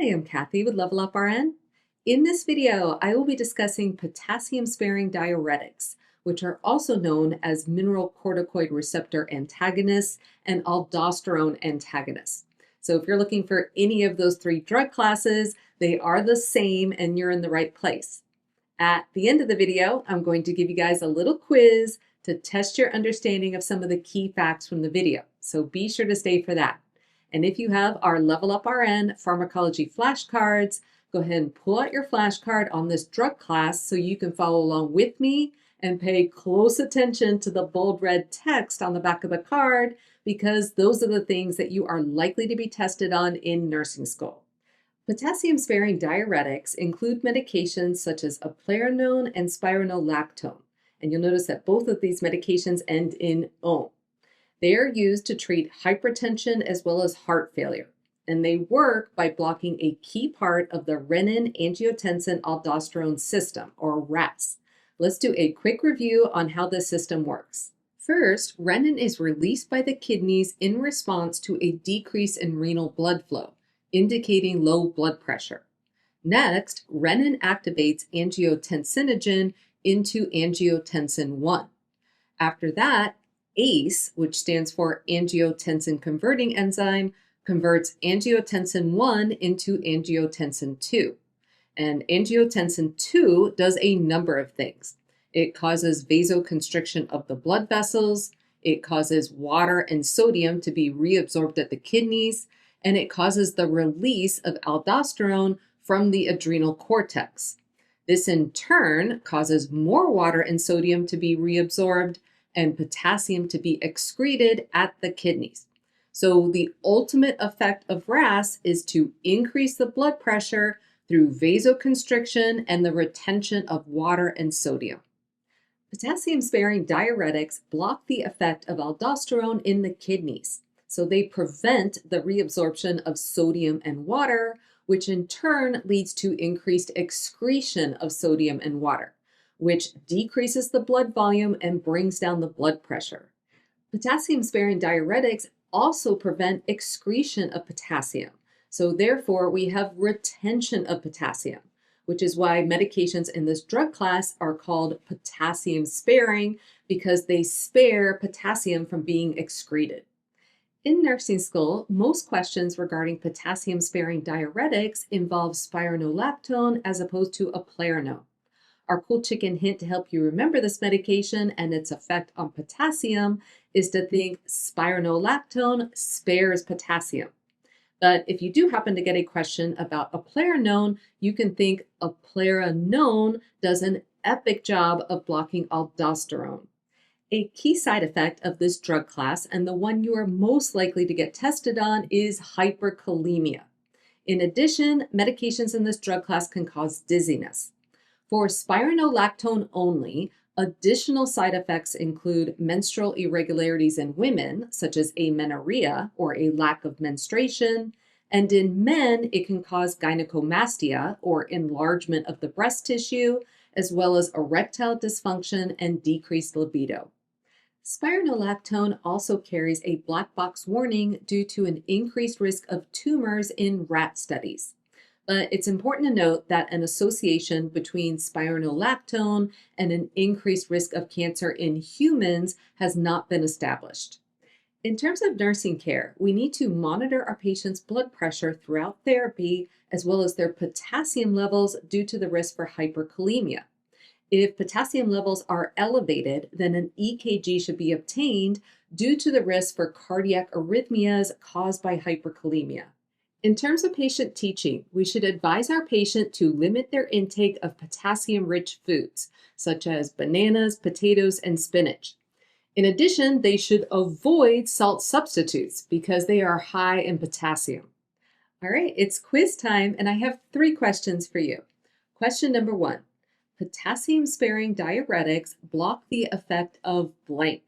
Hi, I'm Cathy with Level Up RN. In this video, I will be discussing potassium-sparing diuretics, which are also known as mineralocorticoid receptor antagonists and aldosterone antagonists. So if you're looking for any of those three drug classes, they are the same and you're in the right place. At the end of the video, I'm going to give you guys a little quiz to test your understanding of some of the key facts from the video. So be sure to stay for that. And if you have our Level Up RN Pharmacology flashcards, go ahead and pull out your flashcard on this drug class so you can follow along with me and pay close attention to the bold red text on the back of the card, because those are the things that you are likely to be tested on in nursing school. Potassium-sparing diuretics include medications such as eplerenone and spironolactone. And you'll notice that both of these medications end in "-one". They are used to treat hypertension as well as heart failure, and they work by blocking a key part of the renin angiotensin aldosterone system, or RAAS. Let's do a quick review on how this system works. First, renin is released by the kidneys in response to a decrease in renal blood flow, indicating low blood pressure. Next, renin activates angiotensinogen into angiotensin 1. After that, ACE, which stands for angiotensin converting enzyme, converts angiotensin 1 into angiotensin 2. And angiotensin 2 does a number of things. It causes vasoconstriction of the blood vessels, it causes water and sodium to be reabsorbed at the kidneys, and it causes the release of aldosterone from the adrenal cortex. This in turn causes more water and sodium to be reabsorbed and potassium to be excreted at the kidneys. So the ultimate effect of RAAS is to increase the blood pressure through vasoconstriction and the retention of water and sodium. Potassium-sparing diuretics block the effect of aldosterone in the kidneys. So they prevent the reabsorption of sodium and water, which in turn leads to increased excretion of sodium and water, which decreases the blood volume and brings down the blood pressure. Potassium-sparing diuretics also prevent excretion of potassium. So therefore, we have retention of potassium, which is why medications in this drug class are called potassium-sparing, because they spare potassium from being excreted. In nursing school, most questions regarding potassium-sparing diuretics involve spironolactone as opposed to eplerenone. Our cool chicken hint to help you remember this medication and its effect on potassium is to think spironolactone spares potassium. But if you do happen to get a question about eplerenone, you can think eplerenone does an epic job of blocking aldosterone. A key side effect of this drug class, and the one you are most likely to get tested on, is hyperkalemia. In addition, medications in this drug class can cause dizziness. For spironolactone only, additional side effects include menstrual irregularities in women, such as amenorrhea or a lack of menstruation, and in men, it can cause gynecomastia or enlargement of the breast tissue, as well as erectile dysfunction and decreased libido. Spironolactone also carries a black box warning due to an increased risk of tumors in rat studies. But it's important to note that an association between spironolactone and an increased risk of cancer in humans has not been established. In terms of nursing care, we need to monitor our patients' blood pressure throughout therapy, as well as their potassium levels due to the risk for hyperkalemia. If potassium levels are elevated, then an EKG should be obtained due to the risk for cardiac arrhythmias caused by hyperkalemia. In terms of patient teaching, we should advise our patient to limit their intake of potassium-rich foods, such as bananas, potatoes, and spinach. In addition, they should avoid salt substitutes because they are high in potassium. All right, it's quiz time, and I have 3 questions for you. Question number 1. Potassium-sparing diuretics block the effect of blank.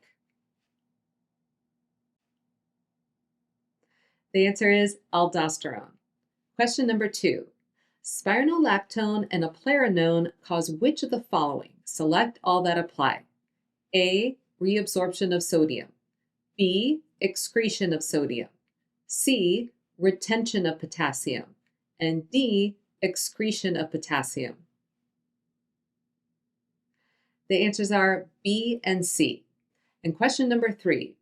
The answer is aldosterone. Question number 2. Spironolactone and eplerenone cause which of the following? Select all that apply. A. Reabsorption of sodium. B. Excretion of sodium. C. Retention of potassium. And D, excretion of potassium. The answers are B and C. And question number 3,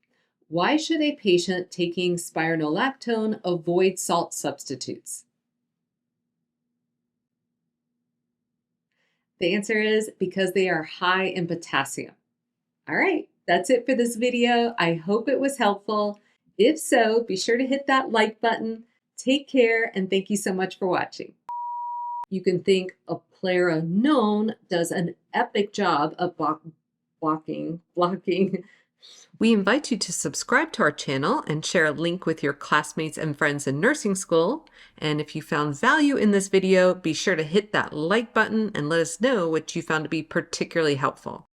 why should a patient taking spironolactone avoid salt substitutes? The answer is because they are high in potassium. All right, that's it for this video. I hope it was helpful. If so, be sure to hit that like button. Take care, and thank you so much for watching. You can think Eplerenone does an epic job of blocking. We invite you to subscribe to our channel and share a link with your classmates and friends in nursing school. And if you found value in this video, be sure to hit that like button and let us know what you found to be particularly helpful.